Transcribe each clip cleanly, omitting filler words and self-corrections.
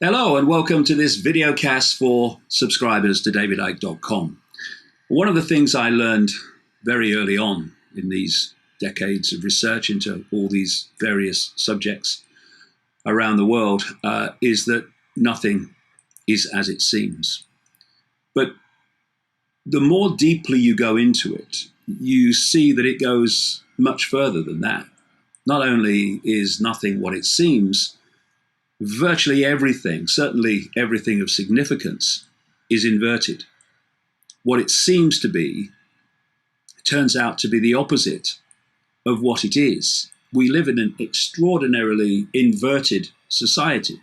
Hello and welcome to this videocast for subscribers to davidicke.com. One of the things I learned very early on in these decades of research into all these various subjects around the world is that nothing is as it seems. But the more deeply you go into it, you see that it goes much further than that. Not only is nothing what it seems, virtually everything, certainly everything of significance, is inverted. What it seems to be turns out to be the opposite of what it is. We live in an extraordinarily inverted society.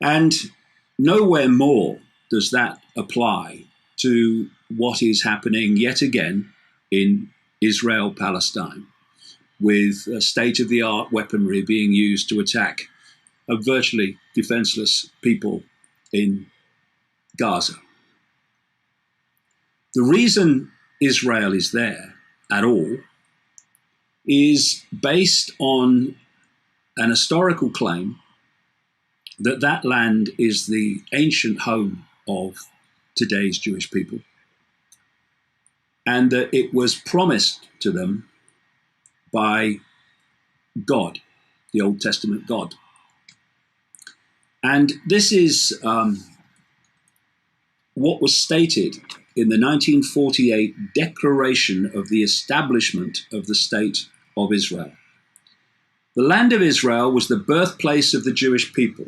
And nowhere more does that apply to what is happening yet again in Israel-Palestine, with state-of-the-art weaponry being used to attack a virtually defenseless people in Gaza. The reason Israel is there at all is based on an historical claim that that land is the ancient home of today's Jewish people, and that it was promised to them by God, the Old Testament God. And this is what was stated in the 1948 Declaration of the Establishment of the State of Israel. The land of Israel was the birthplace of the Jewish people.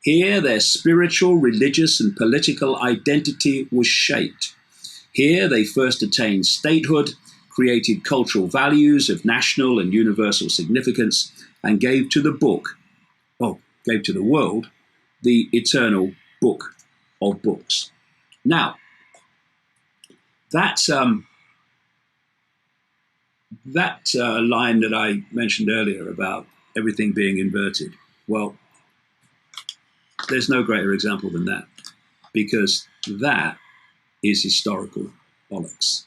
Here their spiritual, religious, and political identity was shaped. Here they first attained statehood, created cultural values of national and universal significance, and gave to the world, the eternal book of books. Now, that line that I mentioned earlier about everything being inverted, well, there's no greater example than that, because that is historical bollocks.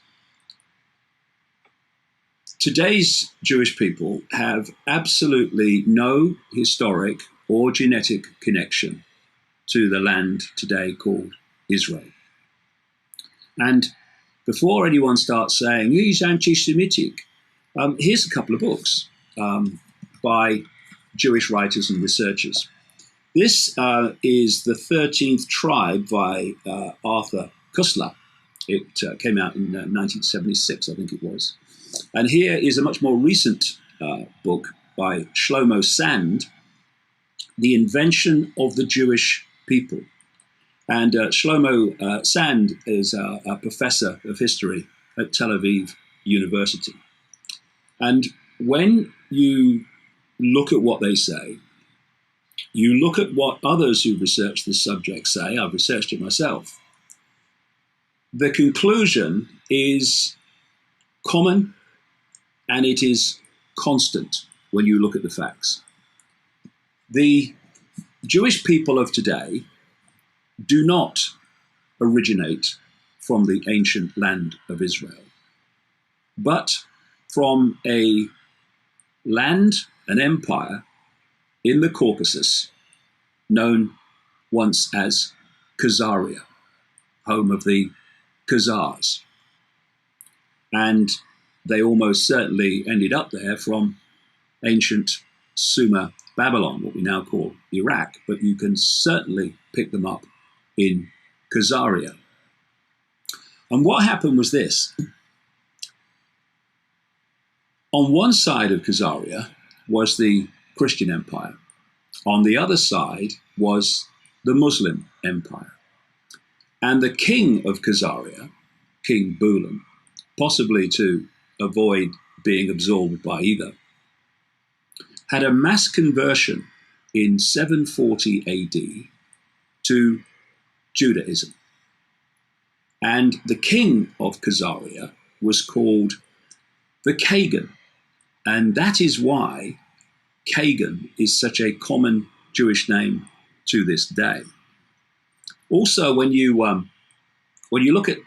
Today's Jewish people have absolutely no historic or genetic connection to the land today called Israel. And before anyone starts saying, he's anti-Semitic, here's a couple of books by Jewish writers and researchers. This is The 13th Tribe by Arthur Koestler. It came out in 1976, I think it was. And here is a much more recent book by Shlomo Sand, The Invention of the Jewish People. And Shlomo Sand is a professor of history at Tel Aviv University. And when you look at what they say, you look at what others who research this subject say, I've researched it myself, the conclusion is common and it is constant when you look at the facts. The Jewish people of today do not originate from the ancient land of Israel, but from a land, an empire in the Caucasus known once as Khazaria, home of the Khazars. And they almost certainly ended up there from ancient Sumer Babylon, what we now call Iraq, but you can certainly pick them up in Khazaria. And what happened was this. On one side of Khazaria was the Christian Empire. On the other side was the Muslim Empire. And the king of Khazaria, King Bulan, possibly to avoid being absorbed by either, had a mass conversion in 740 AD to Judaism. And the king of Khazaria was called the Kagan. And that is why Kagan is such a common Jewish name to this day. Also, when you look at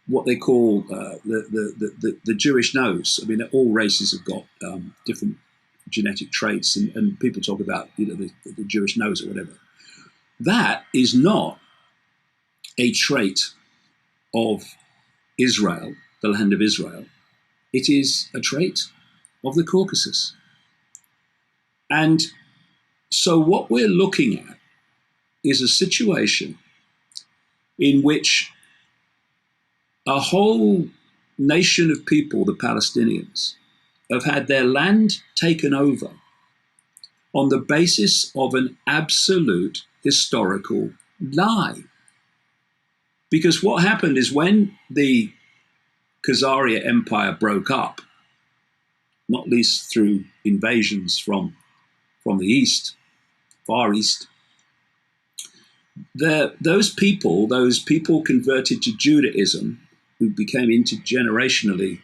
what they call the Jewish nose, I mean, all races have got different genetic traits, and people talk about the Jewish nose or whatever. That is not a trait of Israel, the land of Israel. It is a trait of the Caucasus. And so what we're looking at is a situation in which a whole nation of people, the Palestinians, have had their land taken over on the basis of an absolute historical lie. Because what happened is when the Khazar Empire broke up, not least through invasions from the east, Far East, those people converted to Judaism, who became intergenerationally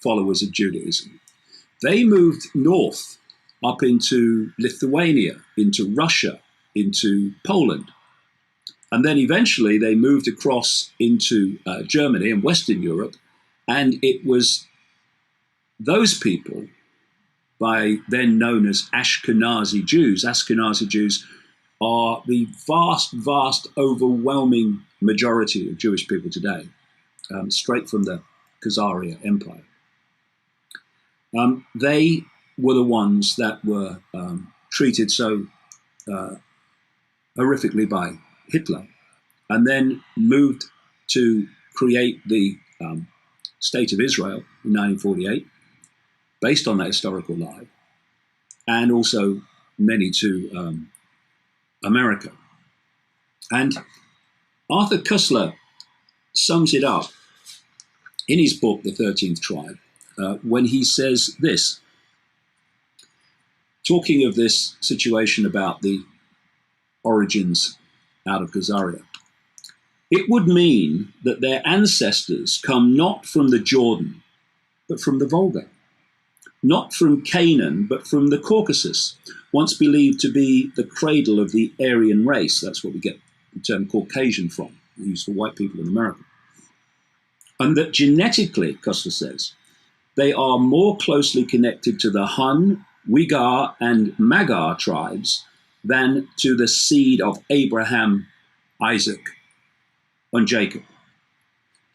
followers of Judaism. They moved north up into Lithuania, into Russia, into Poland. And then eventually they moved across into Germany and Western Europe. And it was those people, by then known as Ashkenazi Jews. Ashkenazi Jews are the vast, vast, overwhelming majority of Jewish people today, straight from the Khazar Empire. They were the ones that were treated so horrifically by Hitler, and then moved to create the State of Israel in 1948, based on that historical lie, and also many to America. And Arthur Koestler sums it up in his book, The 13th Tribe, when he says this, talking of this situation about the origins out of Khazaria. It would mean that their ancestors come not from the Jordan, but from the Volga, not from Canaan, but from the Caucasus, once believed to be the cradle of the Aryan race. That's what we get the term Caucasian from, used for white people in America. And that genetically, Koestler says, they are more closely connected to the Hun, Uyghur, and Magyar tribes than to the seed of Abraham, Isaac, and Jacob.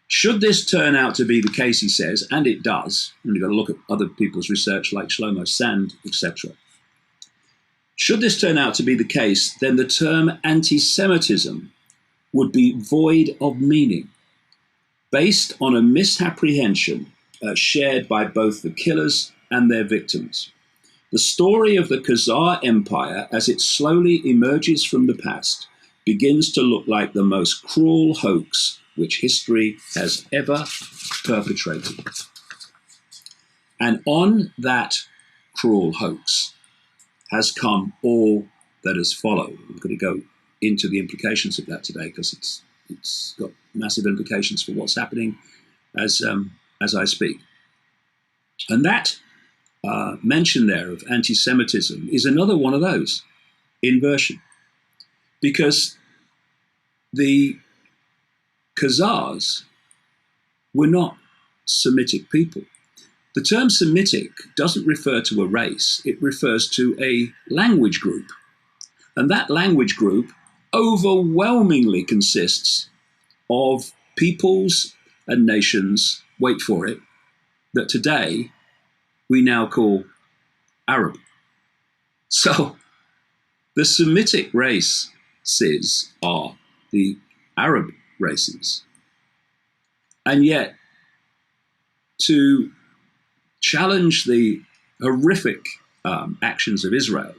Should this turn out to be the case, he says, and it does, and you've got to look at other people's research like Shlomo Sand, etc. Should this turn out to be the case, then the term anti-Semitism would be void of meaning, based on a misapprehension shared by both the killers and their victims. The story of the Khazar Empire, as it slowly emerges from the past, begins to look like the most cruel hoax which history has ever perpetrated. And on that cruel hoax has come all that has followed. I'm going to go into the implications of that today because it's got massive implications for what's happening as I speak. And that mention there of anti-Semitism is another one of those, inversion. Because the Khazars were not Semitic people. The term Semitic doesn't refer to a race, it refers to a language group. And that language group overwhelmingly consists of peoples and nations, wait for it, that today we now call Arab. So the Semitic races are the Arab races. And yet, to challenge the horrific actions of Israel,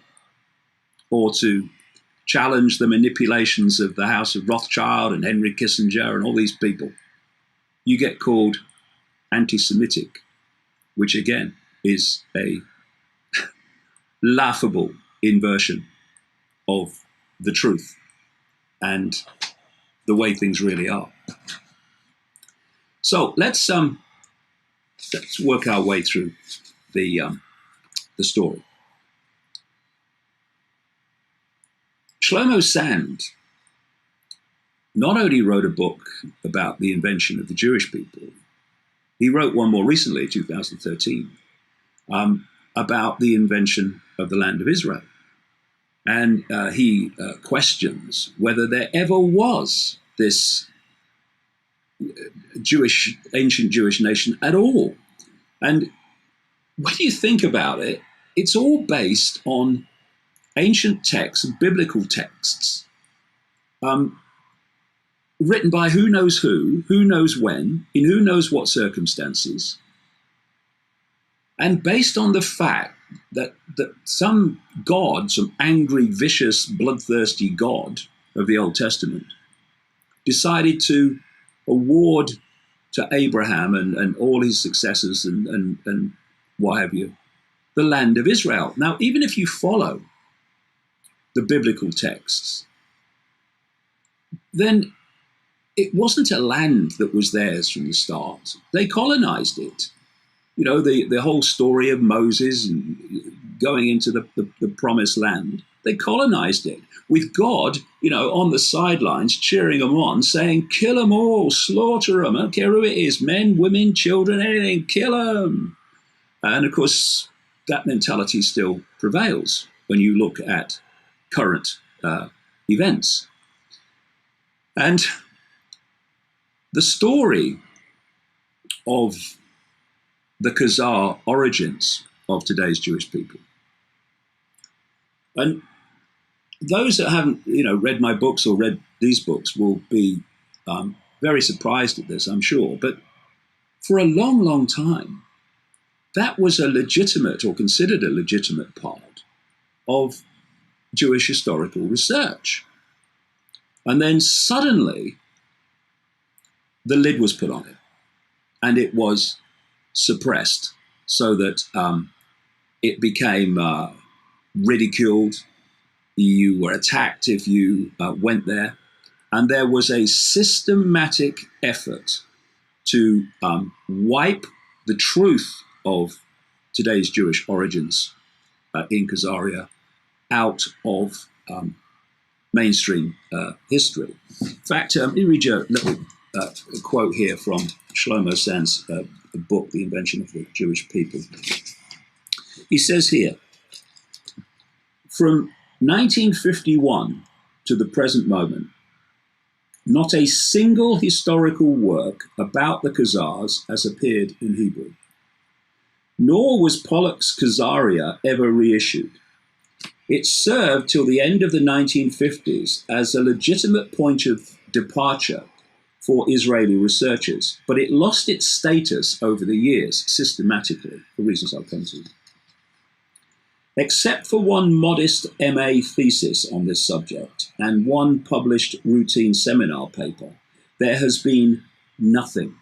or to challenge the manipulations of the House of Rothschild and Henry Kissinger and all these people, you get called anti-Semitic, which again is a laughable inversion of the truth and the way things really are. So let's work our way through the story. Shlomo Sand not only wrote a book about the invention of the Jewish people, he wrote one more recently, 2013, about the invention of the land of Israel. And he questions whether there ever was this ancient Jewish nation at all. And when you think about it, it's all based on ancient texts, biblical texts, written by who knows when, in who knows what circumstances, and based on the fact that some God, some angry, vicious, bloodthirsty God of the Old Testament, decided to award to Abraham and all his successors and what have you, the land of Israel. Now, even if you follow the biblical texts, then it wasn't a land that was theirs from the start. They colonized it. You know, the whole story of Moses and going into the promised land, they colonized it with God, you know, on the sidelines, cheering them on, saying, kill them all, slaughter them, I don't care who it is, men, women, children, anything, kill them. And of course, that mentality still prevails when you look at current events. And the story of the Khazar origins of today's Jewish people. And those that haven't, you know, read my books or read these books will be very surprised at this, I'm sure. But for a long, long time, that was a legitimate or considered a legitimate part of Jewish historical research. And then suddenly, the lid was put on it, and it was suppressed so that it became ridiculed. You were attacked if you went there. And there was a systematic effort to wipe the truth of today's Jewish origins in Khazaria out of mainstream history. In fact, let me read you a little quote here from Shlomo Sand's book, The Invention of the Jewish People. He says here, from 1951 to the present moment, not a single historical work about the Khazars has appeared in Hebrew, nor was Pollock's Khazaria ever reissued. It served till the end of the 1950s as a legitimate point of departure for Israeli researchers, but it lost its status over the years systematically, for reasons I'll come to. Except for one modest MA thesis on this subject and one published routine seminar paper, there has been nothing.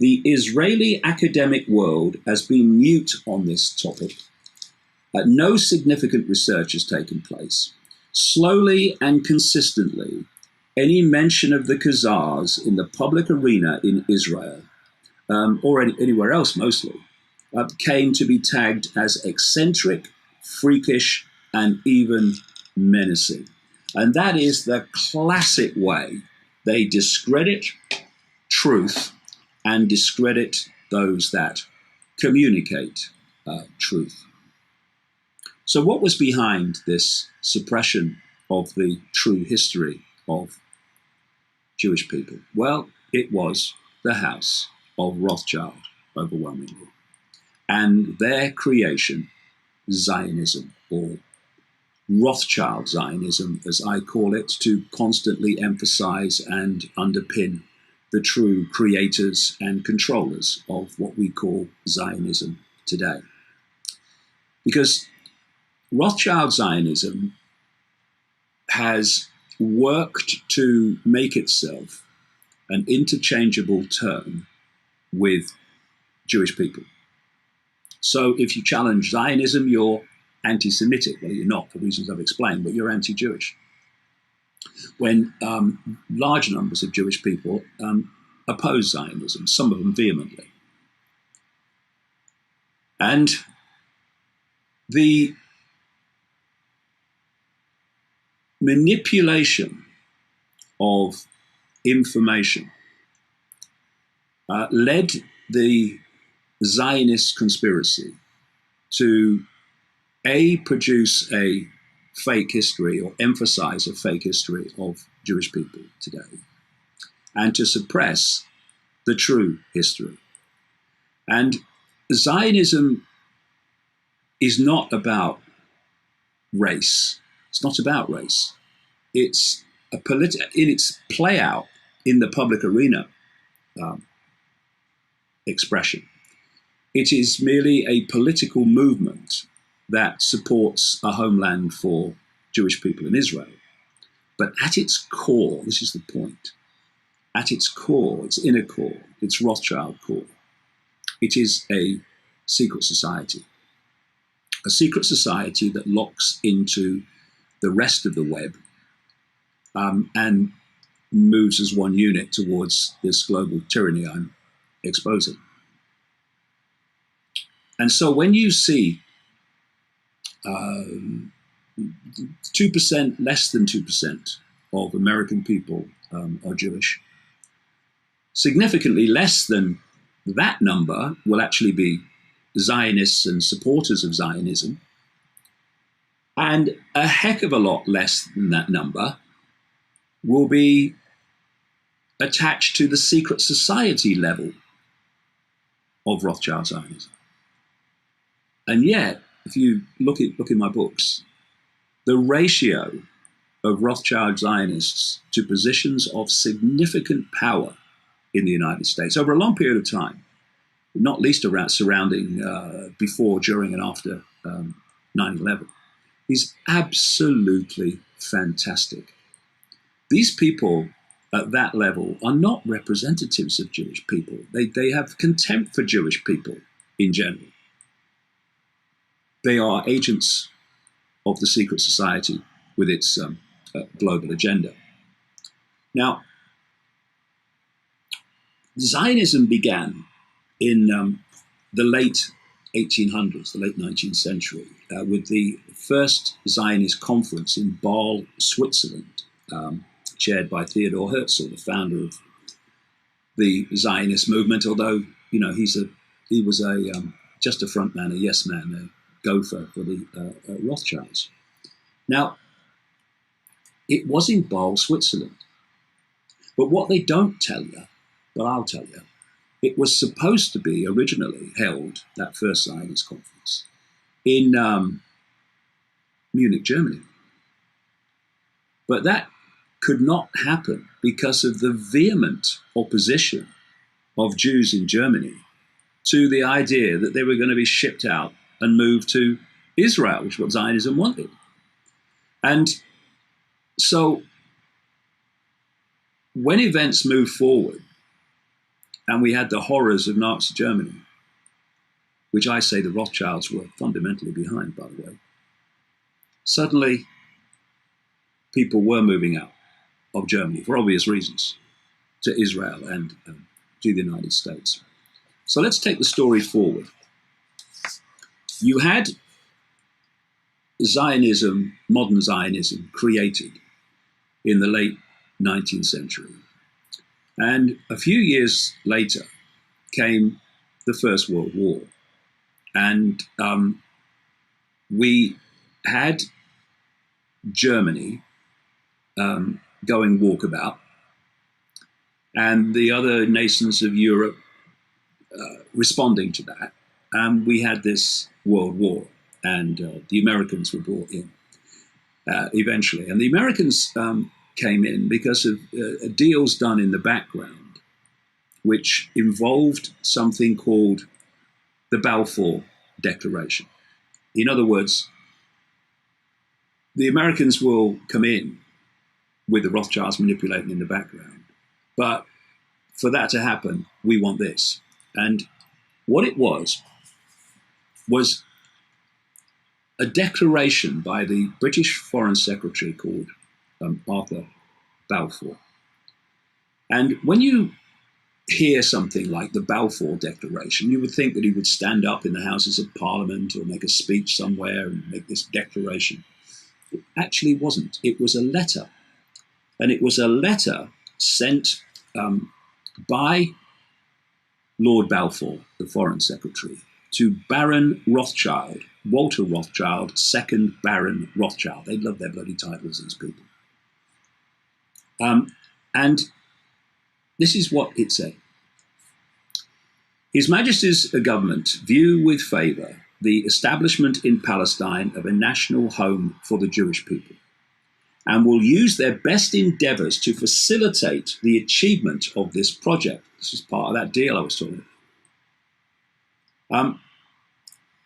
The Israeli academic world has been mute on this topic. No significant research has taken place. Slowly and consistently, any mention of the Khazars in the public arena in Israel, or anywhere else mostly, came to be tagged as eccentric, freakish, and even menacing. And that is the classic way they discredit truth and discredit those that communicate truth. So what was behind this suppression of the true history of Jewish people? Well, it was the house of Rothschild, overwhelmingly, and their creation, Zionism, or Rothschild Zionism, as I call it, to constantly emphasize and underpin the true creators and controllers of what we call Zionism today. Because Rothschild Zionism has worked to make itself an interchangeable term with Jewish people. So if you challenge Zionism, you're anti-Semitic. Well, you're not, for reasons I've explained, but you're anti-Jewish. When large numbers of Jewish people oppose Zionism, some of them vehemently. And the manipulation of information led the Zionist conspiracy to produce a fake history or emphasize a fake history of Jewish people today, and to suppress the true history. And Zionism is not about race. It's not about race. It's in its play out in the public arena expression. It is merely a political movement that supports a homeland for Jewish people in Israel. But at its core, this is the point, at its core, its inner core, its Rothschild core, it is a secret society. A secret society that locks into the rest of the web and moves as one unit towards this global tyranny I'm exposing. And so when you see 2%, less than 2% of American people are Jewish, significantly less than that number will actually be Zionists and supporters of Zionism, and a heck of a lot less than that number will be attached to the secret society level of Rothschild Zionism. And yet, if you look in my books, the ratio of Rothschild Zionists to positions of significant power in the United States over a long period of time, not least surrounding before, during, and after 9/11, is absolutely fantastic. These people at that level are not representatives of Jewish people. They have contempt for Jewish people in general. They are agents of the secret society with its global agenda. Now, Zionism began in the late 1800s, the late 19th century, with the first Zionist conference in Basel, Switzerland, chaired by Theodor Herzl, the founder of the Zionist movement. Although he was just a front man, a yes man, a gopher for the Rothschilds. Now, it was in Basel, Switzerland, but what they don't tell you, but I'll tell you, it was supposed to be originally held, that first Zionist conference, in Munich, Germany. But that could not happen because of the vehement opposition of Jews in Germany to the idea that they were going to be shipped out and moved to Israel, which is what Zionism wanted. And so when events moved forward, and we had the horrors of Nazi Germany, which I say the Rothschilds were fundamentally behind, by the way, suddenly people were moving out of Germany, for obvious reasons, to Israel and to the United States. So let's take the story forward. You had Zionism, modern Zionism, created in the late 19th century. And a few years later came the First World War. And we had Germany going walkabout, and the other nations of Europe responding to that. And we had this World War, and the Americans were brought in eventually. And the Americans came in because of deals done in the background, which involved something called the Balfour Declaration. In other words, the Americans will come in with the Rothschilds manipulating in the background, but for that to happen, we want this. And what it was a declaration by the British Foreign Secretary called Arthur Balfour. And when you hear something like the Balfour Declaration, you would think that he would stand up in the Houses of Parliament or make a speech somewhere and make this declaration. It actually wasn't. It was a letter. And it was a letter sent by Lord Balfour, the Foreign Secretary, to Baron Rothschild, Walter Rothschild, second Baron Rothschild. They love their bloody titles, these people. And this is what it said. His Majesty's government view with favour the establishment in Palestine of a national home for the Jewish people, and will use their best endeavours to facilitate the achievement of this project. This is part of that deal I was talking about.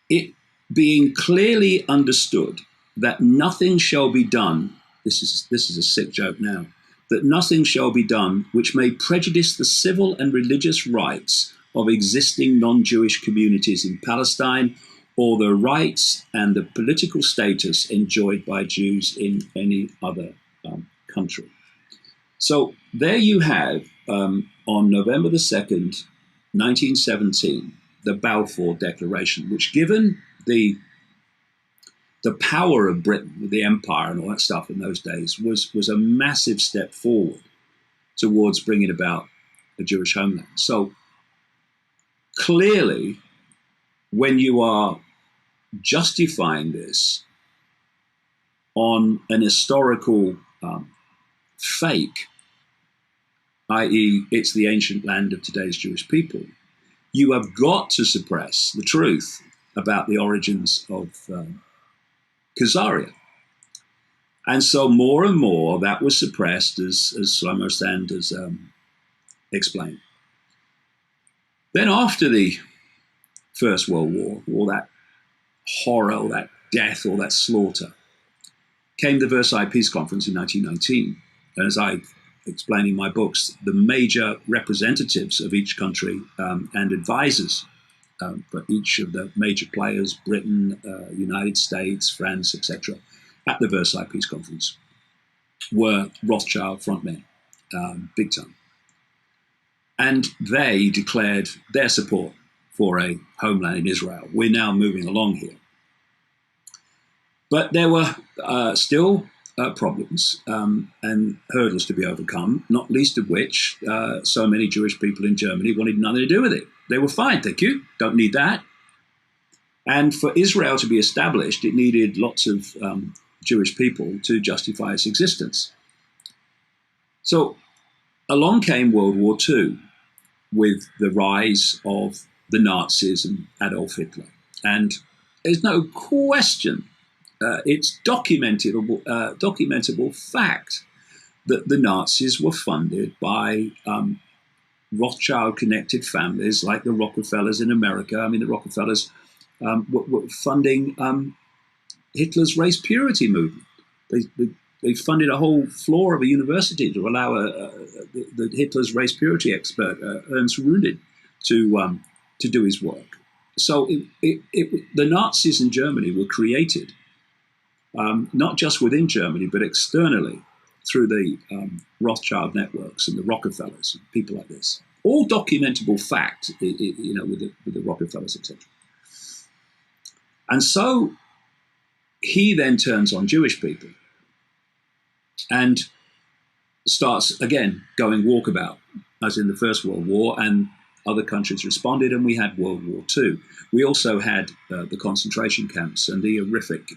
It being clearly understood that nothing shall be done, this is a sick joke now, that nothing shall be done which may prejudice the civil and religious rights of existing non-Jewish communities in Palestine, or the rights and the political status enjoyed by Jews in any other country. So there you have, on November the 2nd, 1917, the Balfour Declaration, which, given the power of Britain, the empire and all that stuff in those days, was a massive step forward towards bringing about a Jewish homeland. So clearly, when you are justifying this on an historical fake, i.e. it's the ancient land of today's Jewish people, you have got to suppress the truth about the origins of Khazaria. And so more and more that was suppressed, as Shlomo Sanders explained. Then after the First World War, all that horror, all that death, all that slaughter, came the Versailles Peace Conference in 1919. And as I explain in my books, the major representatives of each country and advisors for each of the major players, Britain, United States, France, etc., at the Versailles Peace Conference, were Rothschild frontmen, big time. And they declared their support for a homeland in Israel. We're now moving along here. But there were still problems and hurdles to be overcome, not least of which so many Jewish people in Germany wanted nothing to do with it. They were fine, thank you, don't need that. And for Israel to be established, it needed lots of Jewish people to justify its existence. So along came World War II with the rise of the Nazis and Adolf Hitler. And there's no question, it's documentable fact that the Nazis were funded by Rothschild-connected families like the Rockefellers in America. I mean, the Rockefellers were funding Hitler's race purity movement. They funded a whole floor of a university to allow the Hitler's race purity expert, Ernst Rudin, to do his work. So the Nazis in Germany were created, not just within Germany, but externally through the Rothschild networks and the Rockefellers and people like this. All documentable fact, with the Rockefellers, etc. And so he then turns on Jewish people and starts, again, going walkabout, as in the First World War, and other countries responded, and we had World War II. We also had the concentration camps and the horrific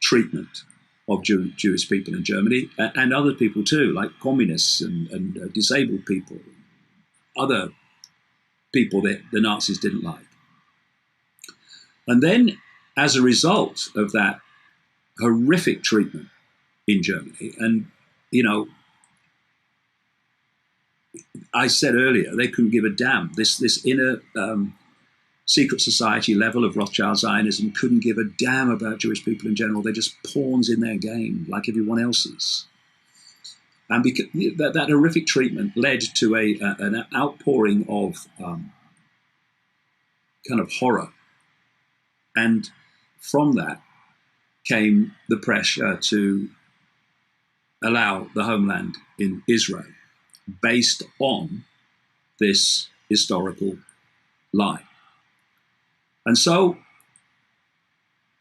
treatment of Jewish people in Germany, and other people too, like communists and disabled people, other people that the Nazis didn't like. And then, as a result of that horrific treatment in Germany, and, I said earlier, they couldn't give a damn. This inner secret society level of Rothschild Zionism couldn't give a damn about Jewish people in general. They're just pawns in their game, like everyone else's. And because that horrific treatment led to an outpouring of kind of horror. And from that came the pressure to allow the homeland in Israel, based on this historical lie. And so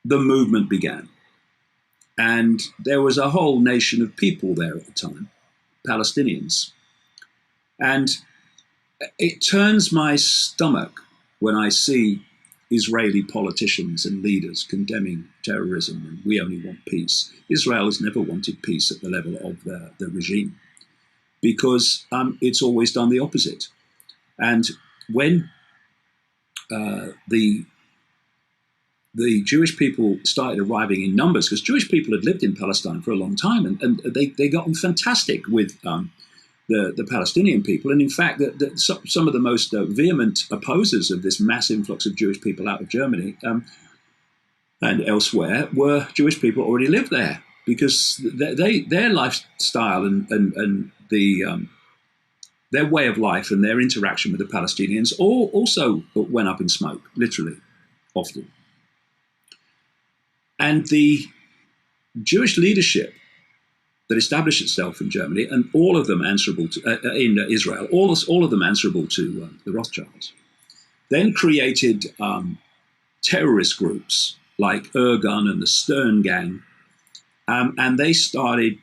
the movement began. And there was a whole nation of people there at the time, Palestinians. And it turns my stomach when I see Israeli politicians and leaders condemning terrorism and we only want peace. Israel has never wanted peace at the level of the regime because it's always done the opposite. And when the Jewish people started arriving in numbers, because Jewish people had lived in Palestine for a long time, and they got on fantastic with the Palestinian people. And in fact, some of the most vehement opposers of this mass influx of Jewish people out of Germany and elsewhere were Jewish people who already lived there, because their lifestyle and their way of life and their interaction with the Palestinians also went up in smoke, literally, often. And the Jewish leadership that established itself in Germany, and all of them answerable to, in Israel, all of them answerable to the Rothschilds, then created terrorist groups like Ergun and the Stern Gang, and they started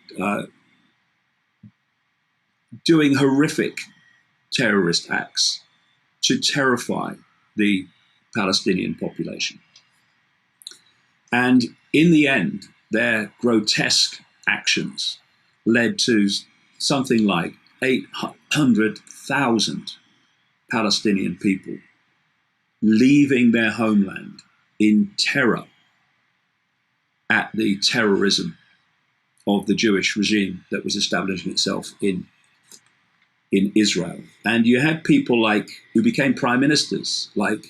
doing horrific terrorist acts to terrify the Palestinian population. And in the end, their grotesque actions led to something like 800,000 Palestinian people leaving their homeland in terror at the terrorism of the Jewish regime that was establishing itself in Israel. And you had people who became prime ministers, like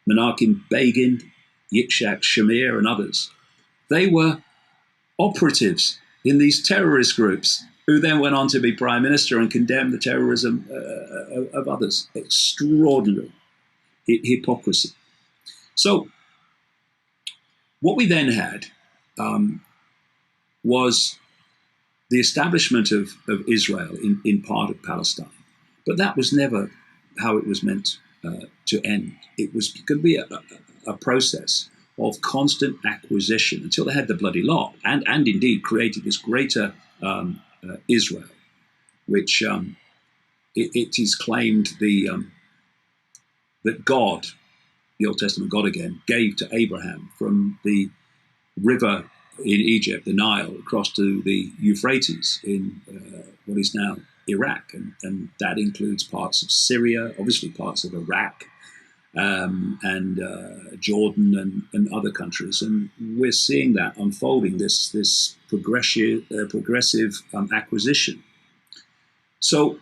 Menachem Begin, Yitzhak Shamir, and others. They were operatives in these terrorist groups who then went on to be prime minister and condemn the terrorism of others. Extraordinary hypocrisy. So what we then had was the establishment of Israel in part of Palestine. But that was never how it was meant to end. It was going to be a process of constant acquisition until they had the bloody lot, and indeed created this greater Israel, which it is claimed that God, the Old Testament God again, gave to Abraham from the river in Egypt, the Nile, across to the Euphrates in what is now Iraq, and that includes parts of Syria, obviously parts of Iraq, and Jordan and other countries. And we're seeing that unfolding, this progressive acquisition. So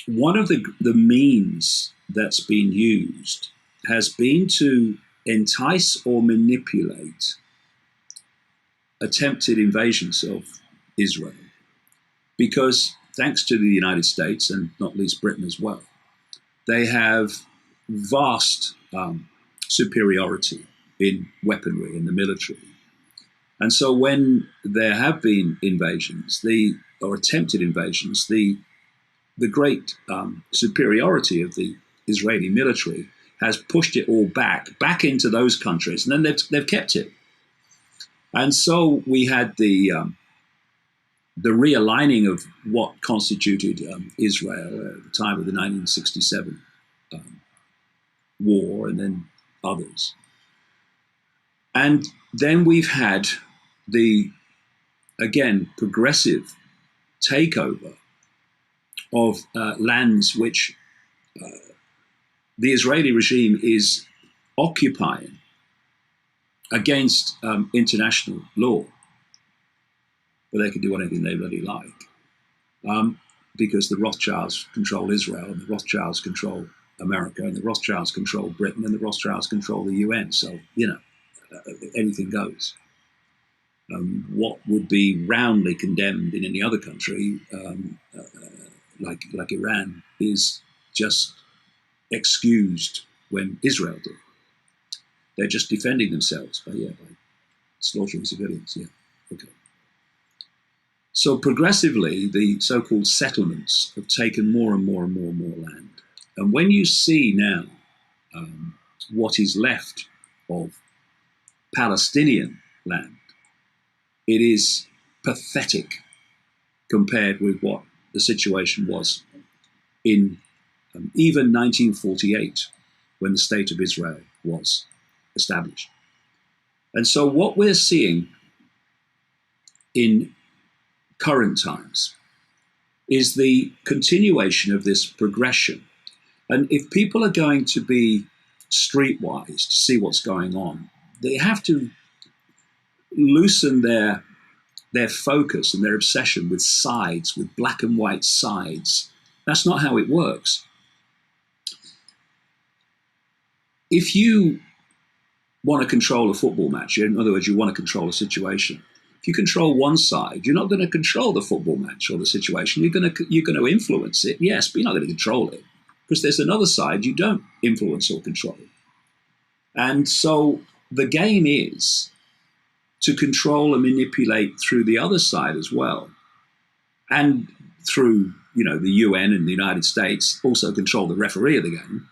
one of the means that's been used has been to entice or manipulate attempted invasions of Israel, because thanks to the United States and not least Britain as well, they have vast superiority in weaponry in the military. And so when there have been invasions, or attempted invasions, the great superiority of the Israeli military has pushed it all back into those countries, and then they've kept it. And so we had the realigning of what constituted Israel at the time of the 1967 war, and then others. And then we've had the, again, progressive takeover of lands which the Israeli regime is occupying against international law. But they can do anything they really like, because the Rothschilds control Israel, and the Rothschilds control America, and the Rothschilds control Britain, and the Rothschilds control the UN. So, anything goes. What would be roundly condemned in any other country, like Iran, is just excused when Israel do. They're just defending themselves by slaughtering civilians. Yeah, okay. So progressively, the so-called settlements have taken more and more and more and more land. And when you see now what is left of Palestinian land, it is pathetic compared with what the situation was in even 1948, when the State of Israel was established. And so what we're seeing in current times is the continuation of this progression. And if people are going to be streetwise to see what's going on, they have to loosen their focus and their obsession with sides, with black and white sides. That's not how it works. If you want to control a football match, in other words, you want to control a situation, if you control one side, you're not going to control the football match or the situation. You're going to influence it, yes, but you're not going to control it, because there's another side you don't influence or control. And so the game is to control and manipulate through the other side as well, and through, the UN and the United States, also control the referee of the game,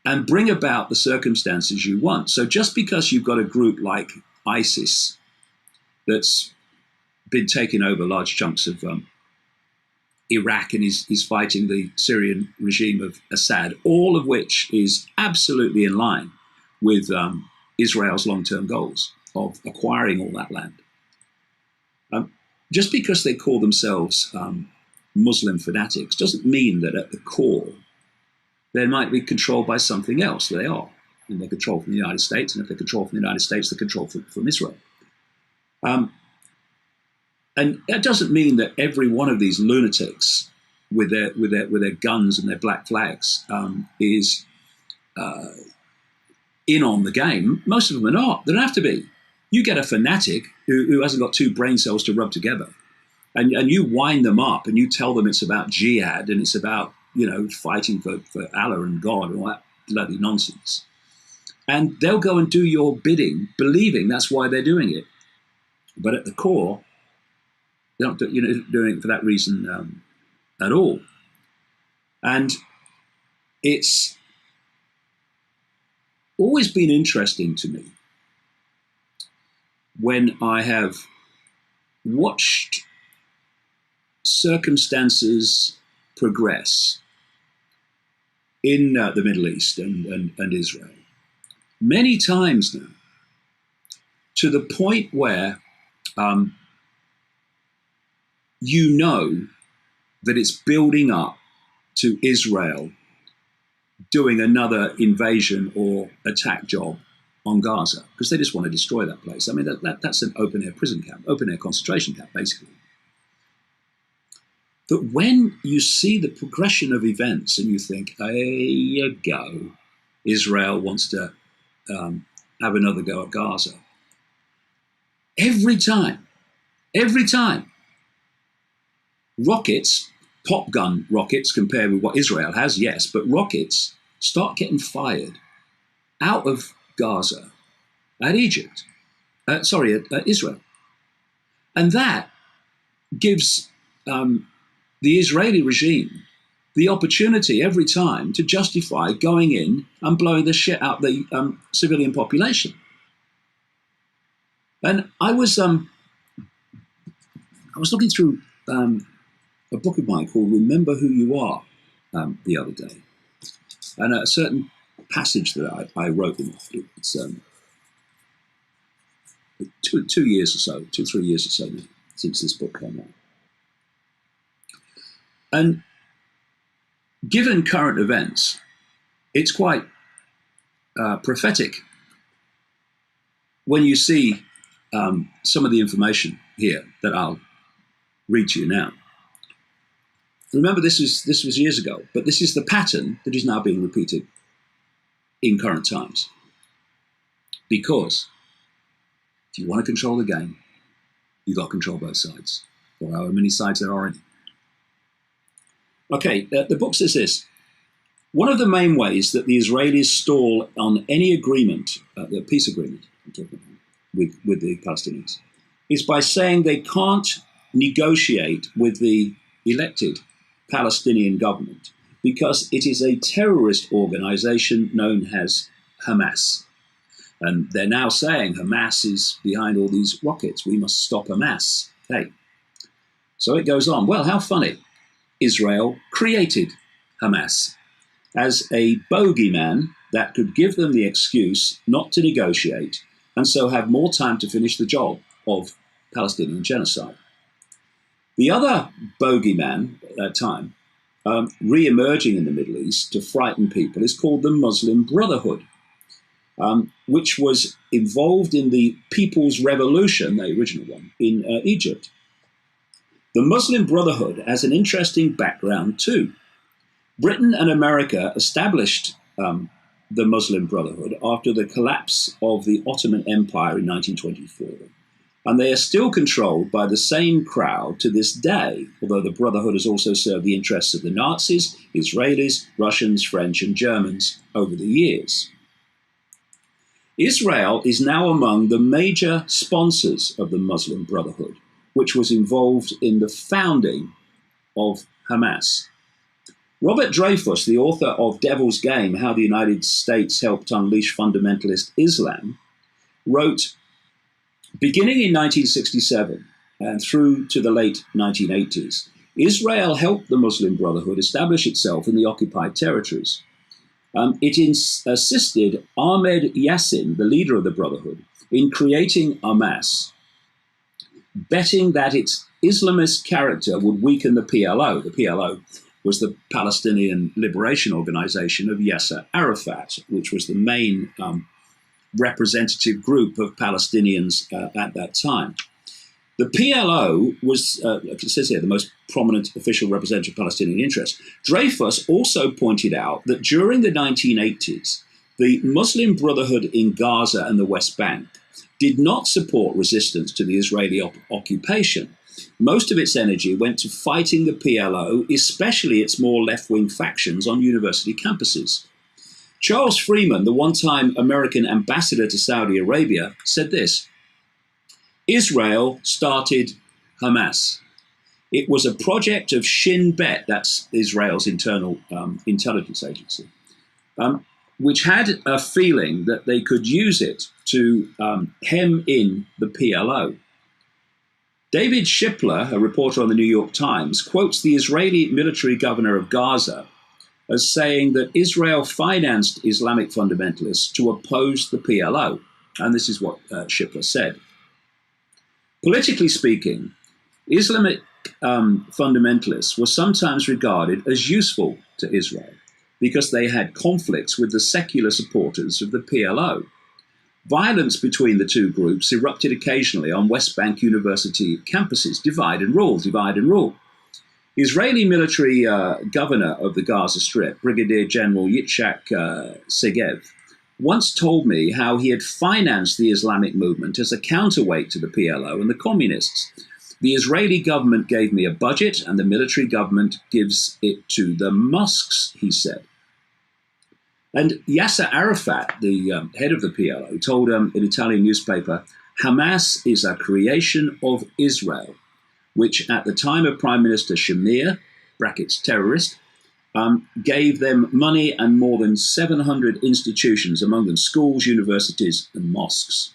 and bring about the circumstances you want. So just because you've got a group like ISIS that's been taking over large chunks of Iraq and is fighting the Syrian regime of Assad, all of which is absolutely in line with Israel's long-term goals of acquiring all that land. Just because they call themselves Muslim fanatics doesn't mean that at the core they might be controlled by something else. They are. And they're controlled from the United States, and if they're controlled from the United States, they're controlled from Israel. And that doesn't mean that every one of these lunatics with their guns and their black flags is in on the game. Most of them are not. They don't have to be. You get a fanatic who hasn't got two brain cells to rub together, and you wind them up and you tell them it's about jihad and it's about fighting for Allah and God and all that bloody nonsense. And they'll go and do your bidding, believing that's why they're doing it. But at the core, they're not doing it for that reason at all. And it's always been interesting to me when I have watched circumstances progress in the Middle East and Israel, many times now, to the point where that it's building up to Israel doing another invasion or attack job on Gaza, because they just want to destroy that place. I mean, that's an open-air prison camp, open-air concentration camp, basically. But when you see the progression of events and you think, there you go, Israel wants to have another go at Gaza. Every time, rockets, pop gun rockets compared with what Israel has, yes, but rockets start getting fired out of Gaza at Israel. And that gives the Israeli regime the opportunity every time to justify going in and blowing the shit out the civilian population. And I was looking through a book of mine called Remember Who You Are the other day, and a certain passage that I wrote in it. It's 2 years or so, 3 years or so now, since this book came out. And given current events, it's quite prophetic when you see some of the information here that I'll read to you now. Remember, this was years ago, but this is the pattern that is now being repeated in current times. Because if you want to control the game, you've got to control both sides, or however many sides there are in it. Okay, the book says this. One of the main ways that the Israelis stall on any agreement, the peace agreement I'm talking about, with the Palestinians, is by saying they can't negotiate with the elected Palestinian government because it is a terrorist organization known as Hamas. And they're now saying Hamas is behind all these rockets. We must stop Hamas. Okay. So it goes on. Well, how funny. Israel created Hamas. as a bogeyman that could give them the excuse not to negotiate and so have more time to finish the job of Palestinian genocide. The other bogeyman at that time, re-emerging in the Middle East to frighten people, is called the Muslim Brotherhood, which was involved in the People's Revolution, the original one, in Egypt. The Muslim Brotherhood has an interesting background too. Britain and America established the Muslim Brotherhood after the collapse of the Ottoman Empire in 1924. And they are still controlled by the same crowd to this day, although the Brotherhood has also served the interests of the Nazis, Israelis, Russians, French, and Germans over the years. Israel is now among the major sponsors of the Muslim Brotherhood, which was involved in the founding of Hamas. Robert Dreyfuss, the author of Devil's Game, How the United States Helped Unleash Fundamentalist Islam, wrote, beginning in 1967 and through to the late 1980s, Israel helped the Muslim Brotherhood establish itself in the occupied territories. It assisted Ahmed Yassin, the leader of the Brotherhood, in creating Hamas, betting that its Islamist character would weaken the PLO. The PLO was the Palestinian Liberation Organization of Yasser Arafat, which was the main representative group of Palestinians at that time. The PLO was, it says here, the most prominent official representative of Palestinian interests. Dreyfuss also pointed out that during the 1980s, the Muslim Brotherhood in Gaza and the West Bank did not support resistance to the Israeli occupation. Most of its energy went to fighting the PLO, especially its more left-wing factions on university campuses. Charles Freeman, the one-time American ambassador to Saudi Arabia, said this: Israel started Hamas. It was a project of Shin Bet, that's Israel's internal intelligence agency, which had a feeling that they could use it to hem in the PLO. David Shipler, a reporter on the New York Times, quotes the Israeli military governor of Gaza as saying that Israel financed Islamic fundamentalists to oppose the PLO. And this is what Shipler said. Politically speaking, Islamic fundamentalists were sometimes regarded as useful to Israel because they had conflicts with the secular supporters of the PLO. Violence between the two groups erupted occasionally on West Bank University campuses. Divide and rule, divide and rule. Israeli military governor of the Gaza Strip, Brigadier General Yitzhak Segev, once told me how he had financed the Islamic movement as a counterweight to the PLO and the communists. The Israeli government gave me a budget and the military government gives it to the mosques, he said. And Yasser Arafat, the head of the PLO, told an Italian newspaper, Hamas is a creation of Israel, which at the time of Prime Minister Shamir, brackets terrorist, gave them money and more than 700 institutions, among them schools, universities, and mosques.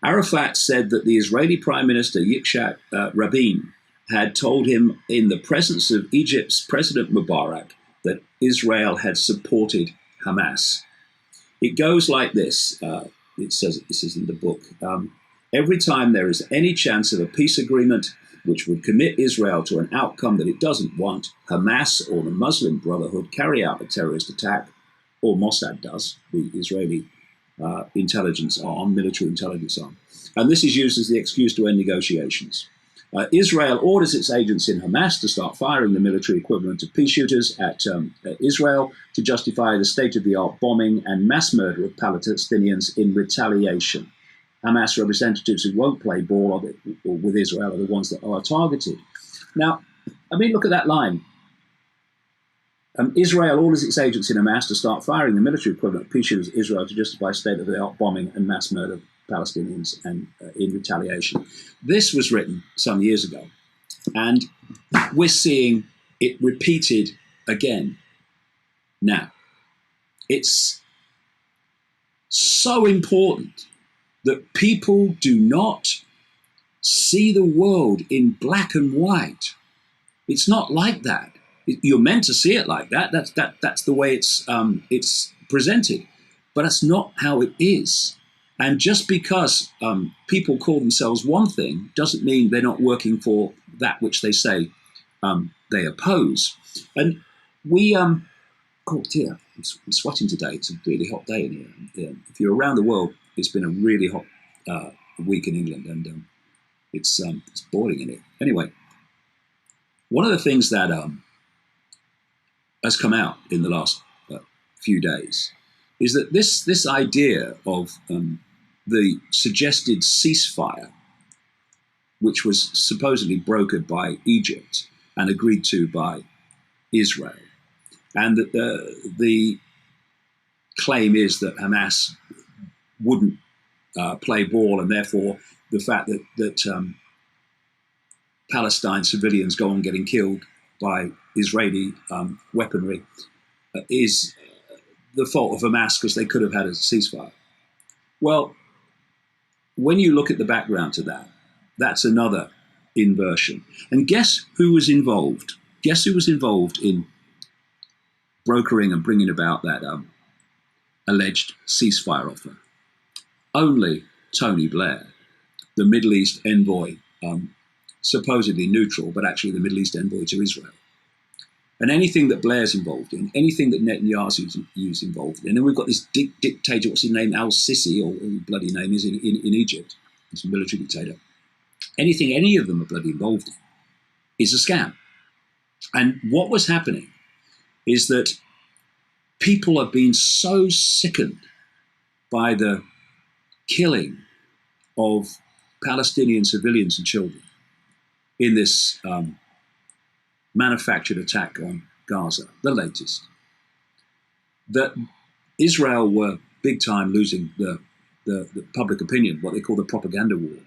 Arafat said that the Israeli Prime Minister Yitzhak Rabin had told him in the presence of Egypt's President Mubarak that Israel had supported Hamas. It goes like this. It says this is in the book. Every time there is any chance of a peace agreement which would commit Israel to an outcome that it doesn't want, Hamas or the Muslim Brotherhood carry out a terrorist attack, or Mossad does, the Israeli intelligence arm, military intelligence arm. And this is used as the excuse to end negotiations. Israel orders its agents in Hamas to start firing the military equivalent of pea shooters at Israel to justify the state-of-the-art bombing and mass murder of Palestinians in retaliation. Hamas representatives who won't play ball with Israel are the ones that are targeted. Now, I mean, look at that line. Israel orders its agents in Hamas to start firing the military equivalent of pea shooters at Israel to justify state-of-the-art bombing and mass murder of Palestinians and in retaliation. This was written some years ago, and we're seeing it repeated again now. It's so important that people do not see the world in black and white. It's not like that. You're meant to see it like that. That's the way it's presented, but that's not how it is. And just because people call themselves one thing doesn't mean they're not working for that which they say they oppose. And we, oh dear, I'm sweating today. It's a really hot day in here. If you're around the world, it's been a really hot week in England, and it's boiling in it. Anyway, one of the things that has come out in the last few days is that this idea of the suggested ceasefire, which was supposedly brokered by Egypt and agreed to by Israel, and that the claim is that Hamas wouldn't play ball, and therefore the fact that Palestine civilians go on getting killed by Israeli weaponry is the fault of Hamas because they could have had a ceasefire. Well, when you look at the background to that, that's another inversion. And guess who was involved? Guess who was involved in brokering and bringing about that alleged ceasefire offer? Only Tony Blair, the Middle East envoy, supposedly neutral, but actually the Middle East envoy to Israel. And anything that Blair's involved in, anything that Netanyahu's involved in, and we've got this dictator, what's his name, Al-Sisi, or his bloody name is, in Egypt, he's a military dictator. Anything any of them are bloody involved in is a scam. And what was happening is that people have been so sickened by the killing of Palestinian civilians and children in this manufactured attack on Gaza, the latest, that Israel were big time losing the public opinion, what they call the propaganda war,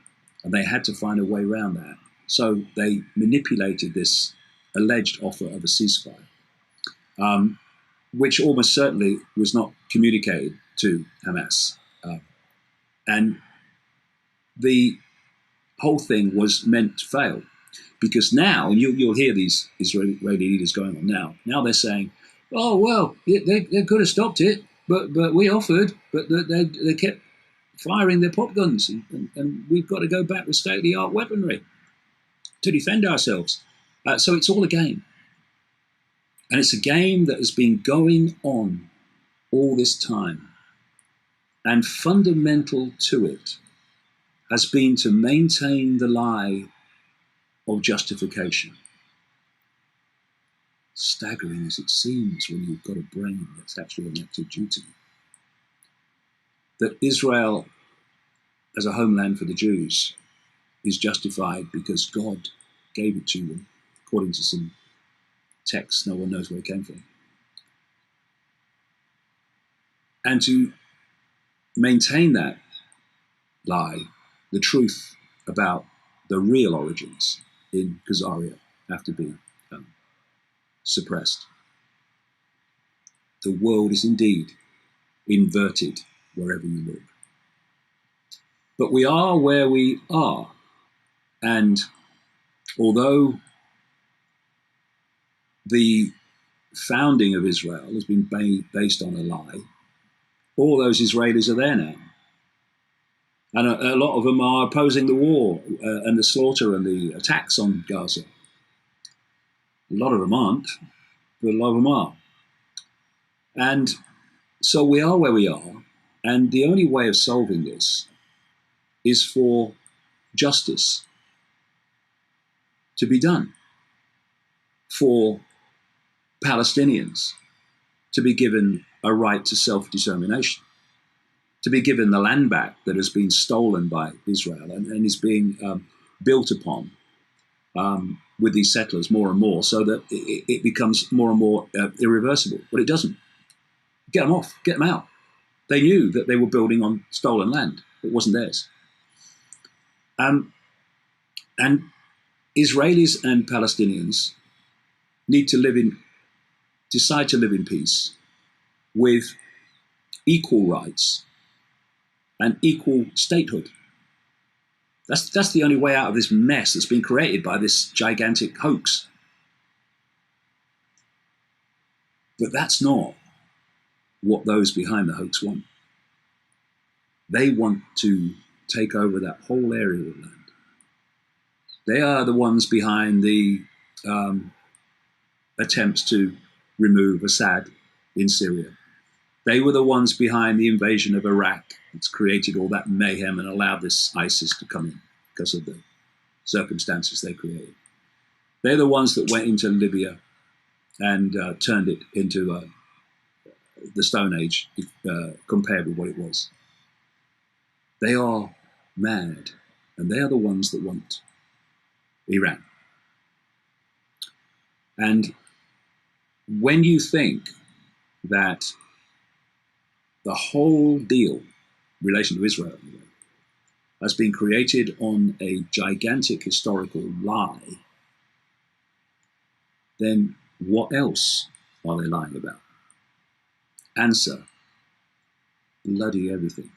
and they had to find a way around that. So they manipulated this alleged offer of a ceasefire, which almost certainly was not communicated to Hamas. And the whole thing was meant to fail. Because now, and you'll hear these Israeli leaders going on now they're saying, oh, well, they could have stopped it, but we offered, but they kept firing their pop guns, and we've got to go back with state-of-the-art weaponry to defend ourselves. So it's all a game. And it's a game that has been going on all this time. And fundamental to it has been to maintain the lie of justification. Staggering as it seems when you've got a brain that's actually on active duty. That Israel, as a homeland for the Jews, is justified because God gave it to them, according to some texts no one knows where it came from. And to maintain that lie, the truth about the real origins in Khazaria have to be suppressed. The world is indeed inverted wherever you look. But we are where we are. And although the founding of Israel has been based on a lie, all those Israelis are there now. And a lot of them are opposing the war and the slaughter and the attacks on Gaza. A lot of them aren't, but a lot of them are. And so we are where we are. And the only way of solving this is for justice to be done, for Palestinians to be given a right to self-determination, to be given the land back that has been stolen by Israel and is being built upon with these settlers more and more, so that it becomes more and more irreversible. But it doesn't. Get them off, get them out. They knew that they were building on stolen land. It wasn't theirs. And Israelis and Palestinians need to decide to live in peace with equal rights and equal statehood. That's the only way out of this mess that's been created by this gigantic hoax. But that's not what those behind the hoax want. They want to take over that whole area of land. They are the ones behind the attempts to remove Assad in Syria. They were the ones behind the invasion of Iraq that's created all that mayhem and allowed this ISIS to come in because of the circumstances they created. They're the ones that went into Libya and turned it into the Stone Age compared with what it was. They are mad, and they are the ones that want Iran. And when you think that the whole deal in relation to Israel has been created on a gigantic historical lie, then what else are they lying about? Answer: bloody everything.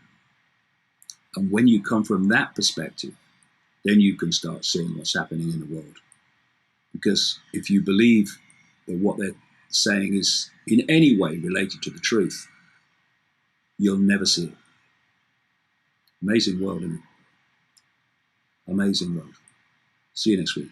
And when you come from that perspective, then you can start seeing what's happening in the world. Because if you believe that what they're saying is in any way related to the truth, you'll never see it. Amazing world, isn't it? Amazing world. See you next week.